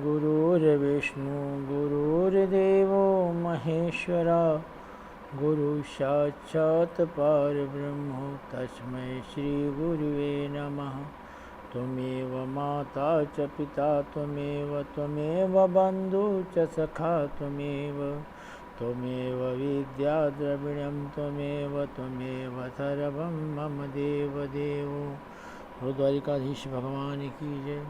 गुरुर्विष्णु गुरुर्देवो महेश्वरा गुरु साक्षात् परब्रह्म तस्मै श्री गुरुवे नमः। त्वमेव माता च पिता त्वमेव बन्धु च सखा त्वमेव विद्या द्रविणं त्वमेव सर्वं मम देवदेवो। द्वारिकाधीश भगवान की जय।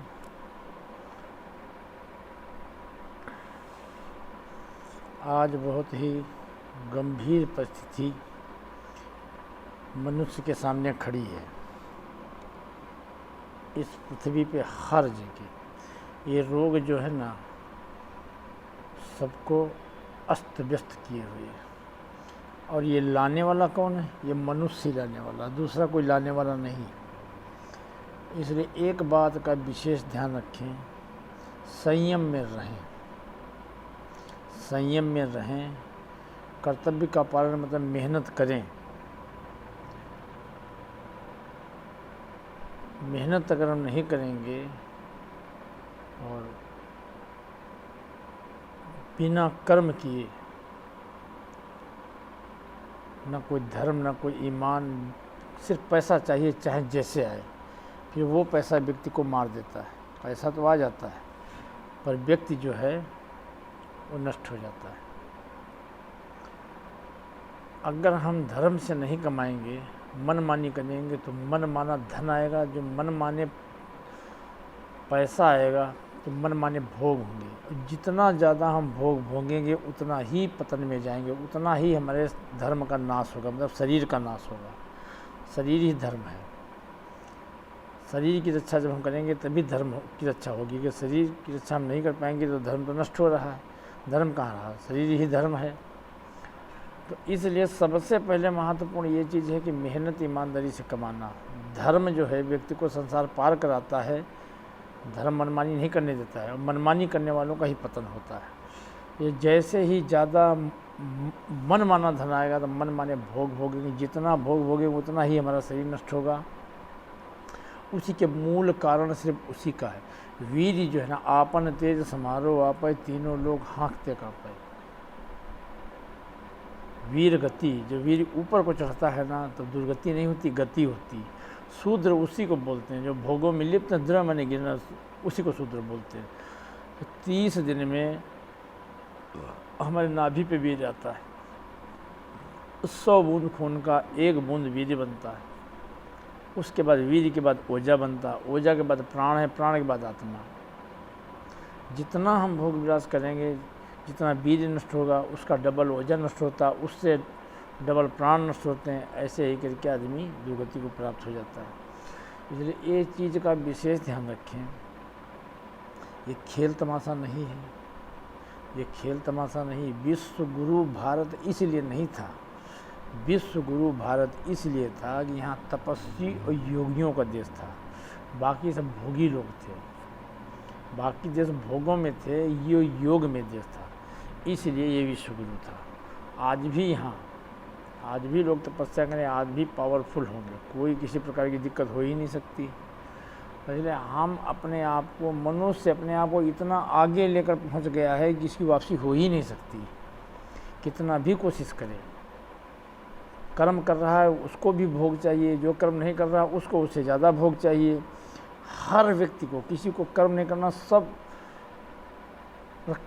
आज बहुत ही गंभीर परिस्थिति मनुष्य के सामने खड़ी है। इस पृथ्वी पे हर जगह ये रोग जो है ना, सबको अस्त व्यस्त किए हुए है। और ये लाने वाला कौन है? ये मनुष्य ही लाने वाला, दूसरा कोई लाने वाला नहीं। इसलिए एक बात का विशेष ध्यान रखें, संयम में रहें। संयम में रहें, कर्तव्य का पालन मतलब मेहनत करें। मेहनत अगर हम नहीं करेंगे और बिना कर्म किए ना कोई धर्म ना कोई ईमान, सिर्फ पैसा चाहिए चाहे जैसे आए, फिर वो पैसा व्यक्ति को मार देता है। पैसा तो आ जाता है पर व्यक्ति जो है वो नष्ट हो जाता है। अगर हम धर्म से नहीं कमाएंगे, मनमानी करेंगे तो मनमाना धन आएगा, जो मनमाने पैसा आएगा तो मनमाने भोग होंगे। जितना ज़्यादा हम भोग भोगेंगे उतना ही पतन में जाएंगे, उतना ही हमारे धर्म का नाश होगा, मतलब शरीर का नाश होगा। शरीर ही धर्म है। शरीर की रक्षा जब हम करेंगे तभी धर्म की रक्षा होगी। कि शरीर की रक्षा हम नहीं कर पाएंगे तो धर्म तो नष्ट हो रहा है। धर्म कहाँ रहा? शरीर ही धर्म है। तो इसलिए सबसे पहले महत्वपूर्ण ये चीज़ है कि मेहनत ईमानदारी से कमाना। धर्म जो है व्यक्ति को संसार पार कराता है, धर्म मनमानी नहीं करने देता है। और मनमानी करने वालों का ही पतन होता है। ये जैसे ही ज़्यादा मनमाना धन आएगा तो मनमाने भोग भोगेंगे। जितना भोग भोगेंगे उतना ही हमारा शरीर नष्ट होगा। उसी के मूल कारण सिर्फ उसी का है। वीर जो है ना, आपन तेज समारोह आपै, तीनों लोग हाँकते कांपै। वीर गति, जो वीर ऊपर को चढ़ता है ना तो दुर्गति नहीं होती, गति होती। शूद्र उसी को बोलते हैं जो भोगों में लिप्त द्रव्य में गिरना, उसी को शूद्र बोलते हैं। तो 30 दिन में हमारे नाभि पे वीर आता है। 100 बूंद खून का 1 बूंद वीर बनता है। उसके बाद वीर के बाद ओजा बनता है। ओजा के बाद प्राण है, प्राण के बाद आत्मा। जितना हम भोग विलास करेंगे, जितना वीर नष्ट होगा उसका डबल ओजा नष्ट होता है, उससे डबल प्राण नष्ट होते हैं। ऐसे ही करके आदमी दुर्गति को प्राप्त हो जाता है। इसलिए ये चीज़ का विशेष ध्यान रखें। ये खेल तमाशा नहीं है, ये खेल तमाशा नहीं। विश्व गुरु भारत इसलिए नहीं था। विश्व गुरु भारत इसलिए था कि यहाँ तपस्वी और योगियों का देश था। बाकी सब भोगी लोग थे। बाकी देश भोगों में थे, ये योग में देश था। इसलिए ये विश्व गुरु था। आज भी यहाँ, आज भी लोग तपस्या करें, आज भी पावरफुल होंगे। कोई किसी प्रकार की दिक्कत हो ही नहीं सकती। इसलिए हम अपने आप को, मनुष्य अपने आप को इतना आगे लेकर पहुँच गया है कि इसकी वापसी हो ही नहीं सकती। कितना भी कोशिश करें। कर्म कर रहा है उसको भी भोग चाहिए, जो कर्म नहीं कर रहा उसको उससे ज़्यादा भोग चाहिए। हर व्यक्ति को, किसी को कर्म नहीं करना। सब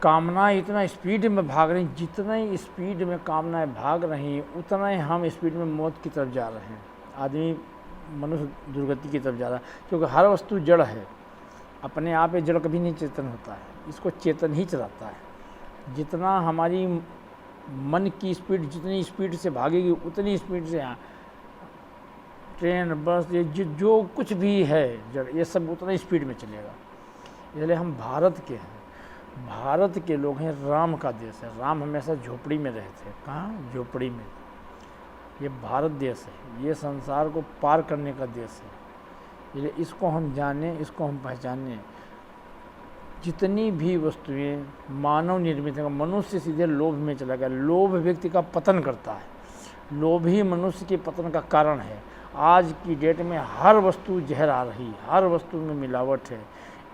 कामनाएं इतना स्पीड में भाग रही, जितना ही स्पीड में कामनाएं भाग रही उतना ही हम स्पीड में मौत की तरफ जा रहे हैं। आदमी, मनुष्य दुर्गति की तरफ जा रहा है। क्योंकि हर वस्तु जड़ है। अपने आप ये जड़ कभी नहीं चेतन होता है, इसको चेतन ही चलाता है। जितना हमारी मन की स्पीड जितनी स्पीड से भागेगी उतनी स्पीड से ट्रेन, बस, ये जो कुछ भी है जड़, ये सब उतना स्पीड में चलेगा। इसलिए हम भारत के हैं, भारत के लोग हैं। राम का देश है। राम हमेशा झोपड़ी में रहे थे। कहाँ? झोपड़ी में। ये भारत देश है, ये संसार को पार करने का देश है। इसलिए इसको हम जानें, इसको हम पहचानें। जितनी भी वस्तुएं मानव निर्मित हैं, मनुष्य सीधे लोभ में चला गया। लोभ व्यक्ति का पतन करता है। लोभ ही मनुष्य के पतन का कारण है। आज की डेट में हर वस्तु जहर आ रही, हर वस्तु में मिलावट है।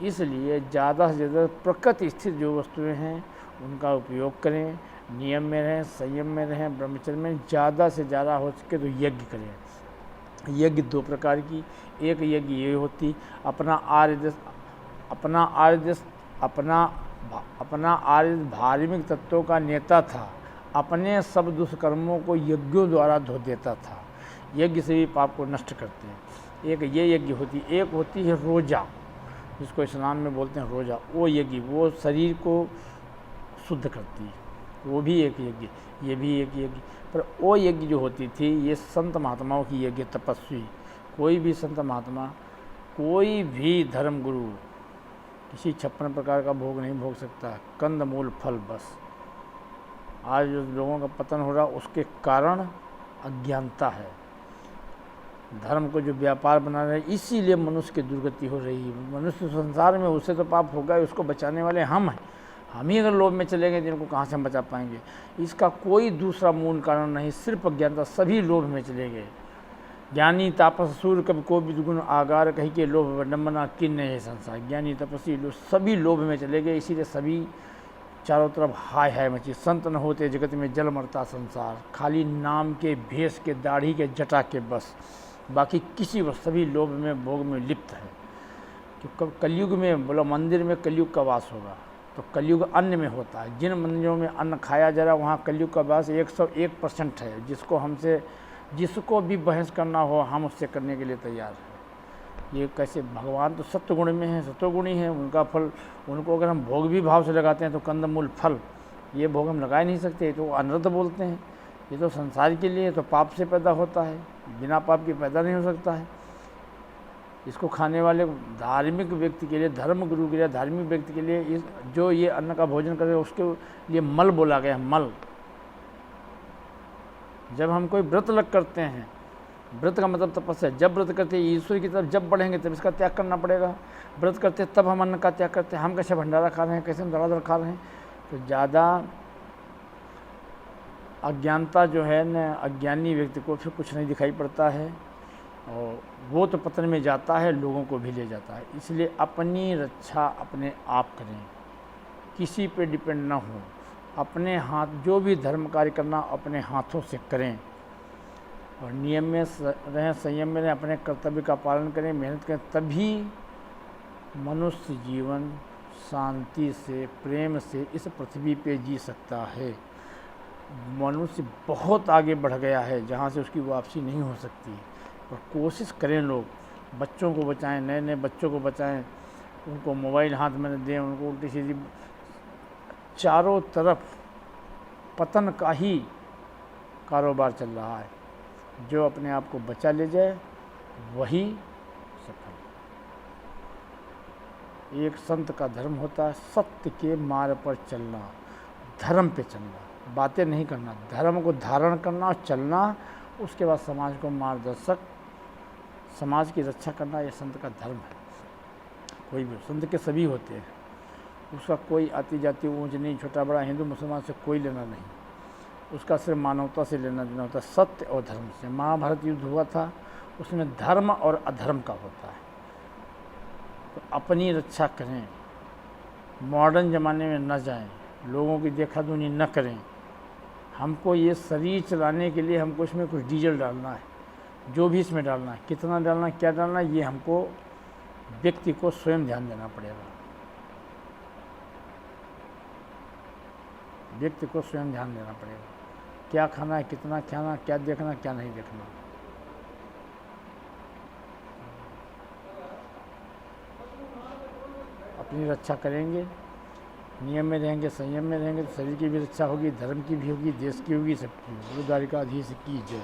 इसलिए ज़्यादा से ज़्यादा प्रकृति स्थित जो वस्तुएं हैं उनका उपयोग करें, नियम में रहें, संयम में रहें, ब्रह्मचर्य में ज़्यादा से ज़्यादा हो सके तो यज्ञ करें। यज्ञ 2 प्रकार की, एक यज्ञ ये होती अपना आर्य धार्मिक तत्वों का नेता था, अपने सब दुष्कर्मों को यज्ञों द्वारा धो देता था। यज्ञ से भी पाप को नष्ट करते हैं। एक ये यज्ञ होती, एक होती है रोजा, जिसको इस्लाम में बोलते हैं रोजा। वो यज्ञ वो शरीर को शुद्ध करती है, वो भी एक यज्ञ, ये भी एक यज्ञ। पर वो यज्ञ जो होती थी ये संत महात्माओं की यज्ञ, तपस्वी। कोई भी संत महात्मा, कोई भी धर्म गुरु किसी 56 प्रकार का भोग नहीं भोग सकता, कंद मूल फल बस। आज जो लोगों का पतन हो रहा उसके कारण अज्ञानता है, धर्म को जो व्यापार बना रहे, इसीलिए मनुष्य की दुर्गति हो रही है। मनुष्य संसार में उससे तो पाप होगा, उसको बचाने वाले हम हैं। हम ही अगर लोभ में चले गए तो इनको कहाँ से हम बचा पाएंगे। इसका कोई दूसरा मूल कारण नहीं, सिर्फ अज्ञानता। सभी लोभ में चले गए। ज्ञानी तापस सूर कभी को भी दुगुण आगार कही के लोभ विडम्बना किन्न है संसार। ज्ञानी तपस्वी लोग सभी लोभ में चले गए, इसीलिए सभी चारों तरफ हाय हाय मची। संत न होते जगत में जल मरता संसार, खाली नाम के भेष के दाढ़ी के जटा के बस, बाकी किसी वक्त सभी लोभ में भोग में लिप्त है। तो कलयुग में बोला मंदिर में कलयुग का वास होगा, तो कलयुग अन्न में होता है। जिन मंदिरों में अन्न खाया जा रहा है वहाँ कलयुग का वास 101% है। जिसको भी बहस करना हो हम उससे करने के लिए तैयार हैं। ये कैसे, भगवान तो सत्य गुण में है, सत्वगुणी है, उनका फल उनको अगर हम भोग भी भाव से लगाते हैं तो कंदमूल फल, ये भोग हम लगा ही नहीं सकते। तो अनर्थ बोलते हैं, ये तो संसार के लिए, तो पाप से पैदा होता है, बिना पाप के पैदा नहीं हो सकता है। इसको खाने वाले धार्मिक व्यक्ति के लिए, धर्म गुरु के लिए, धार्मिक व्यक्ति के लिए जो ये अन्न का भोजन करे उसके लिए मल बोला गया है, मल। जब हम कोई व्रत लग करते हैं, व्रत का मतलब तपस्या, जब व्रत करते हैं ईश्वर की तरफ जब बढ़ेंगे तब इसका त्याग करना पड़ेगा। व्रत करते तब हम अन्न का त्याग करते हैं। हम कैसे भंडारा खा रहे हैं, कैसे हम धड़ाधड़ खा रहे हैं। तो ज़्यादा अज्ञानता जो है न, अज्ञानी व्यक्ति को फिर कुछ नहीं दिखाई पड़ता है और वो तो पतन में जाता है, लोगों को भी ले जाता है। इसलिए अपनी रक्षा अपने आप करें, किसी पे डिपेंड ना हो। अपने हाथ जो भी धर्म कार्य करना अपने हाथों से करें और नियम में रहें, संयम में रहें, अपने कर्तव्य का पालन करें, मेहनत करें, तभी मनुष्य जीवन शांति से, प्रेम से इस पृथ्वी पे जी सकता है। मनुष्य बहुत आगे बढ़ गया है जहाँ से उसकी वापसी नहीं हो सकती। और कोशिश करें लोग, बच्चों को बचाएं, नए नए बच्चों को बचाएं, उनको मोबाइल हाथ में न दें, उनको उल्टी सीधी। चारों तरफ पतन का ही कारोबार चल रहा है। जो अपने आप को बचा ले जाए वही सफल। एक संत का धर्म होता है सत्य के मार्ग पर चलना, धर्म पे चलना, बातें नहीं करना, धर्म को धारण करना और चलना। उसके बाद समाज को मार्गदर्शक, समाज की रक्षा करना, यह संत का धर्म है। कोई भी संत के सभी होते हैं, उसका कोई आती जाति ऊंच नहीं, छोटा बड़ा, हिंदू मुसलमान से कोई लेना नहीं। उसका सिर्फ मानवता से लेना देना होता है, सत्य और धर्म से। महाभारत युद्ध हुआ था, उसमें धर्म और अधर्म का होता है। तो अपनी रक्षा करें, मॉडर्न ज़माने में न जाएं, लोगों की देखा-दुनी न करें। हमको ये शरीर चलाने के लिए हमको इसमें कुछ डीजल डालना है, जो भी इसमें डालना है, कितना डालना है, क्या डालना है, ये हमको व्यक्ति को स्वयं ध्यान देना पड़ेगा। व्यक्ति को स्वयं ध्यान देना पड़ेगा, क्या खाना है, कितना खाना, क्या देखना, क्या नहीं देखना। अपनी रक्षा करेंगे, नियम में रहेंगे, संयम में रहेंगे तो शरीर की भी रक्षा होगी, धर्म की भी होगी, देश की होगी, सबकी होगी। गुरु द्वारिकाधीश की जय।